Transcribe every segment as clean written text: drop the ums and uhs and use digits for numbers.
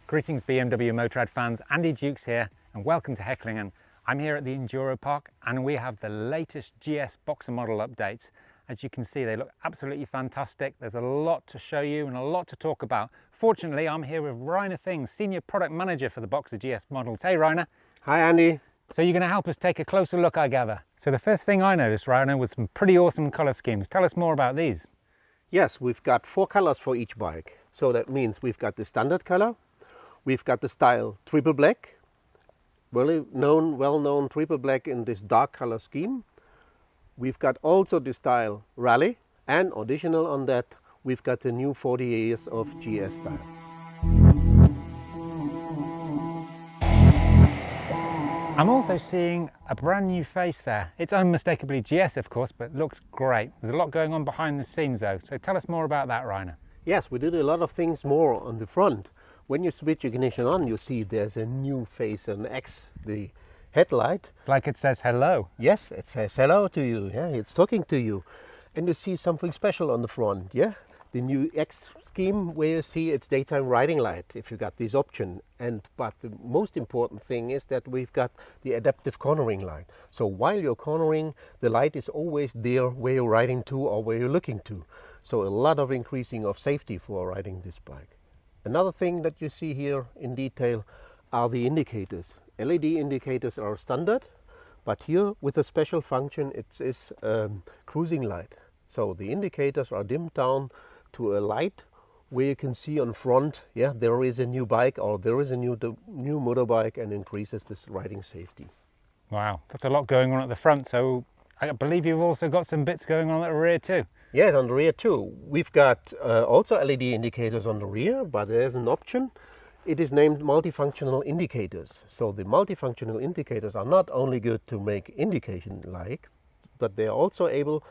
Greetings BMW Motorrad fans, Andy Dukes here and welcome to Hecklingen. I'm here at the Enduro Park and we have the latest GS boxer model updates. As you can see, they look absolutely fantastic. There's a lot to show you and a lot to talk about. Fortunately, I'm here with Rainer Things, Senior Product Manager for the Boxer GS models. Hey Rainer. Hi Andy. So you're going to help us take a closer look, I gather. So the first thing I noticed, Rainer, was some pretty awesome colour schemes. Tell us more about these. Yes, we've got 4 colors for each bike. So that means we've got the standard color, we've got the style triple black, well-known triple black in this dark color scheme. We've got also the style rally, and additional on that, we've got the new 40 years of GS style. I'm also seeing a brand new face there. It's unmistakably GS, of course, but looks great. There's a lot going on behind the scenes though. So tell us more about that, Rainer. Yes, we did a lot of things more on the front. When you switch ignition on, you see there's a new face, an X, the headlight. Like it says hello. Yes, it says hello to you. Yeah, it's talking to you. And you see something special on the front, yeah? The new X scheme where you see it's daytime riding light if you got this option. But the most important thing is that we've got the adaptive cornering light. So while you're cornering, the light is always there where you're riding to or where you're looking to. So a lot of increasing of safety for riding this bike. Another thing that you see here in detail are the indicators. LED indicators are standard, but here with a special function it is cruising light. So the indicators are dimmed down to a light where you can see on front, yeah, there is a new bike or there is a new motorbike, and increases this riding safety. Wow, that's a lot going on at the front. So I believe you've also got some bits going on at the rear too. Yes, on the rear too. We've got also LED indicators on the rear, but there's an option. It is named multifunctional indicators. So the multifunctional indicators are not only good to make indication light, but they are also able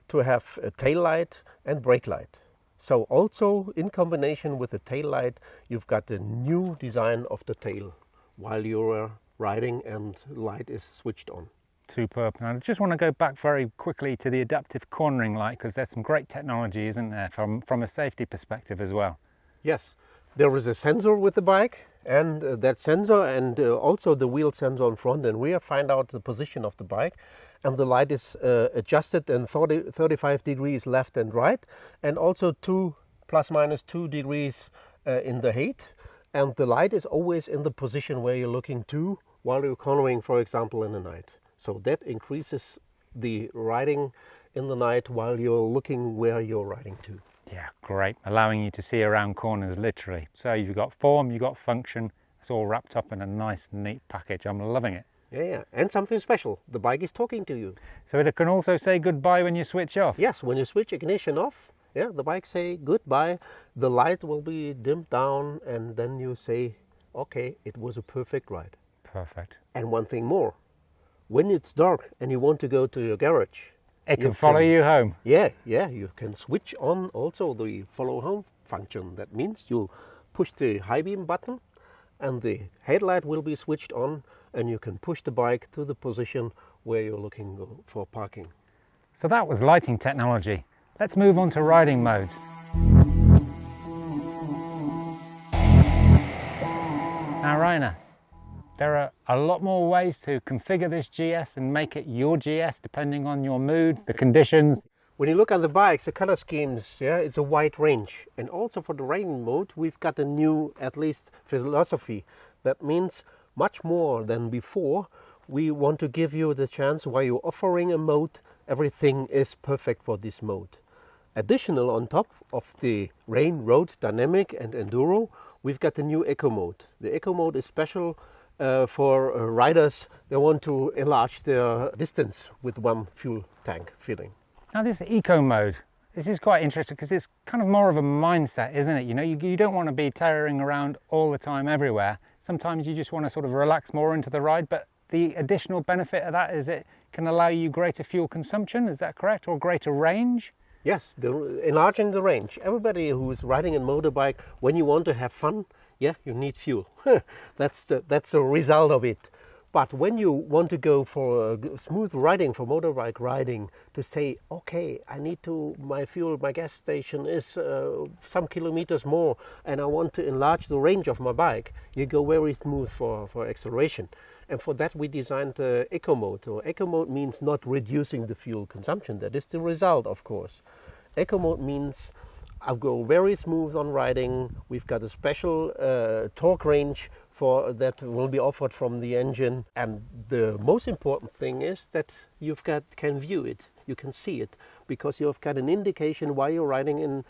to have a tail light and brake light. So also in combination with the tail light, you've got a new design of the tail while you're riding and light is switched on. Superb. And I just want to go back very quickly to the adaptive cornering light because there's some great technology, isn't there, from a safety perspective as well? Yes, there is a sensor with the bike, and that sensor and also the wheel sensor in front and rear find out the position of the bike, and the light is adjusted in 35 degrees left and right, and also ±2 degrees in the height, and the light is always in the position where you're looking to while you're cornering, for example, in the night. So that increases the riding in the night while you're looking where you're riding to. Yeah, great. Allowing you to see around corners, literally. So you've got form, you've got function. It's all wrapped up in a nice, neat package. I'm loving it. Yeah. And something special. The bike is talking to you. So it can also say goodbye when you switch off? Yes, when you switch ignition off, yeah, the bike say goodbye. The light will be dimmed down and then you say, okay, it was a perfect ride. Perfect. And one thing more. When it's dark and you want to go to your garage, it can follow you home. Yeah, you can switch on also the follow home function. That means you push the high beam button and the headlight will be switched on and you can push the bike to the position where you're looking for parking. So that was lighting technology. Let's move on to riding modes. Now Rainer, there are a lot more ways to configure this GS and make it your GS depending on your mood, the conditions. When you look at the bikes, the color schemes, yeah, it's a wide range. And also for the riding mode, we've got a new, at least, philosophy. That means much more than before. We want to give you the chance while you're offering a mode, everything is perfect for this mode. Additional on top of the rain, road, dynamic and enduro, we've got the new eco mode. The eco mode is special for riders that want to enlarge their distance with one fuel tank filling. Now this eco mode, this is quite interesting because it's kind of more of a mindset, isn't it? You know, you don't want to be tearing around all the time everywhere. Sometimes you just want to sort of relax more into the ride, but the additional benefit of that is it can allow you greater fuel consumption, is that correct? Or greater range? Yes, enlarging the range. Everybody who is riding a motorbike, when you want to have fun, yeah, you need fuel. That's the result of it. But when you want to go for smooth riding, for motorbike riding, to say, okay, my gas station is some kilometers more, and I want to enlarge the range of my bike, you go very smooth for acceleration. And for that we designed Eco Mode. Or Eco Mode means not reducing the fuel consumption. That is the result, of course. Eco Mode means I'll go very smooth on riding. We've got a special torque range for that will be offered from the engine. And the most important thing is that can view it. You can see it because you've got an indication while you're riding in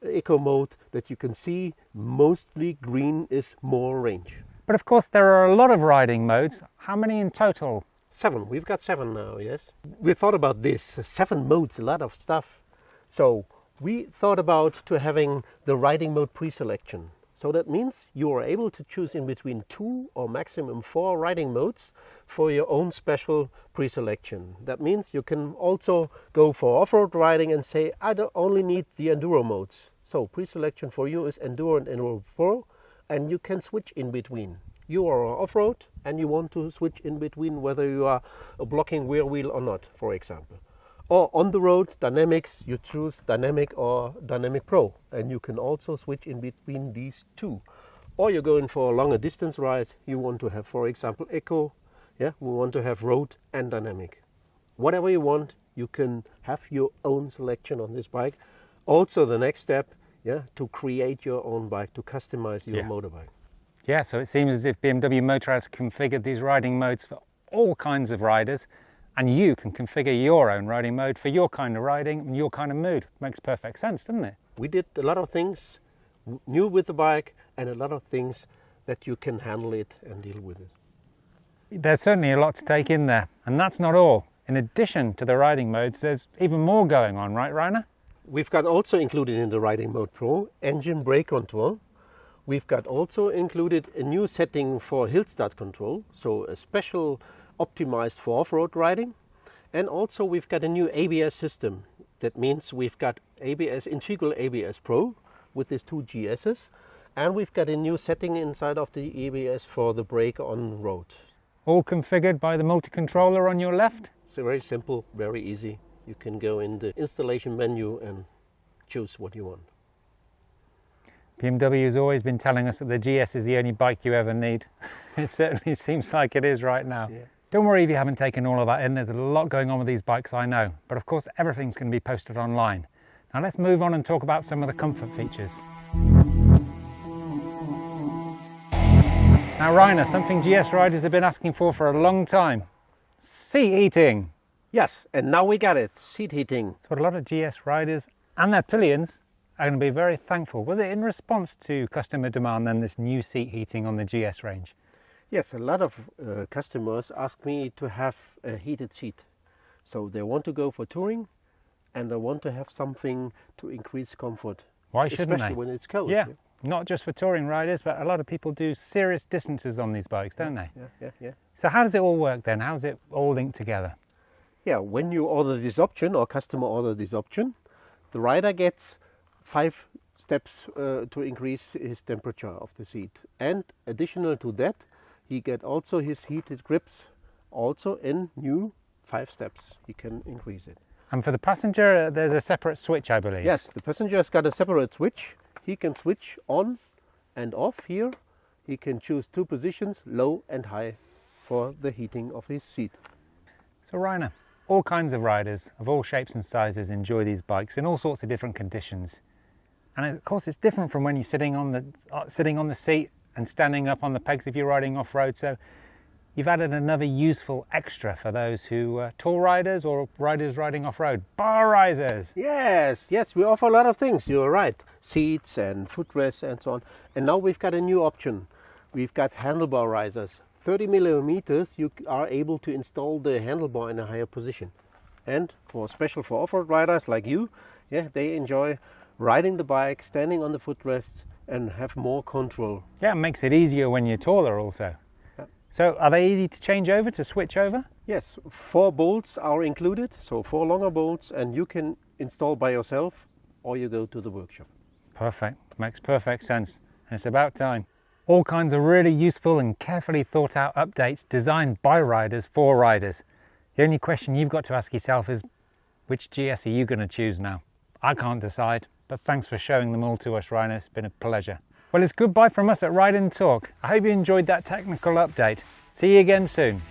Eco Mode that you can see mostly green is more range. But of course there are a lot of riding modes. How many in total? 7. We've got 7 now, yes. We thought about this. 7 modes, a lot of stuff. So we thought about to having the riding mode pre-selection. So that means you are able to choose in between 2 or maximum 4 riding modes for your own special pre-selection. That means you can also go for off-road riding and say, I don't only need the enduro modes. So pre-selection for you is Enduro and Enduro Pro, and you can switch in between. You are off-road and you want to switch in between whether you are blocking rear wheel or not, for example. Or on the road, dynamics, you choose dynamic or dynamic pro, and you can also switch in between these two. Or you're going for a longer distance ride, you want to have, for example, eco, we want to have road and dynamic. Whatever you want, you can have your own selection on this bike. Also the next step, to create your own bike, to customize your motorbike. Yeah, so it seems as if BMW Motorrad has configured these riding modes for all kinds of riders, and you can configure your own riding mode for your kind of riding and your kind of mood. Makes perfect sense, doesn't it? We did a lot of things new with the bike and a lot of things that you can handle it and deal with it. There's certainly a lot to take in there, and that's not all. In addition to the riding modes, there's even more going on, right, Rainer? We've got also included in the Riding Mode Pro engine brake control. We've got also included a new setting for hill start control, so a special optimized for off-road riding. And also we've got a new ABS system. That means we've got ABS, integral ABS Pro with these 2 GSs, and we've got a new setting inside of the ABS for the brake on road. All configured by the multi-controller on your left? So very simple, very easy. You can go in the installation menu and choose what you want. BMW has always been telling us that the GS is the only bike you ever need. It certainly seems like it is right now. Yeah. Don't worry if you haven't taken all of that in. There's a lot going on with these bikes, I know. But of course, everything's going to be posted online. Now let's move on and talk about some of the comfort features. Now Rainer, something GS riders have been asking for a long time. Seat heating. Yes, and now we got it, seat heating. So a lot of GS riders and their pillions are going to be very thankful. Was it in response to customer demand then, this new seat heating on the GS range? Yes, a lot of customers ask me to have a heated seat. So they want to go for touring and they want to have something to increase comfort. Why shouldn't especially they? When it's cold. Yeah, not just for touring riders, but a lot of people do serious distances on these bikes, don't they? Yeah. So how does it all work then? How's it all linked together? Yeah, when you order this option or customer order this option, the rider gets 5 steps to increase his temperature of the seat. And additional to that, he get also his heated grips also in new 5 steps. He can increase it. And for the passenger, there's a separate switch, I believe. Yes, the passenger has got a separate switch. He can switch on and off here. He can choose 2 positions, low and high, for the heating of his seat. So Rainer, all kinds of riders of all shapes and sizes enjoy these bikes in all sorts of different conditions. And of course it's different from when you're sitting on the seat and standing up on the pegs if you're riding off-road. So you've added another useful extra for those who are tall riders or riders riding off-road. Bar risers! Yes, we offer a lot of things, you're right. Seats and footrests and so on. And now we've got a new option. We've got handlebar risers. 30 millimeters, you are able to install the handlebar in a higher position. And special for off-road riders like you, they enjoy riding the bike, standing on the footrests and have more control. Yeah, it makes it easier when you're taller also. Yeah. So are they easy to change over, to switch over? Yes, 4 bolts are included, so 4 longer bolts, and you can install by yourself or you go to the workshop. Perfect, makes perfect sense. And it's about time. All kinds of really useful and carefully thought out updates designed by riders for riders. The only question you've got to ask yourself is, which GS are you going to choose now? I can't decide, but thanks for showing them all to us, Rhino. It's been a pleasure. Well, it's goodbye from us at Ride and Talk. I hope you enjoyed that technical update. See you again soon.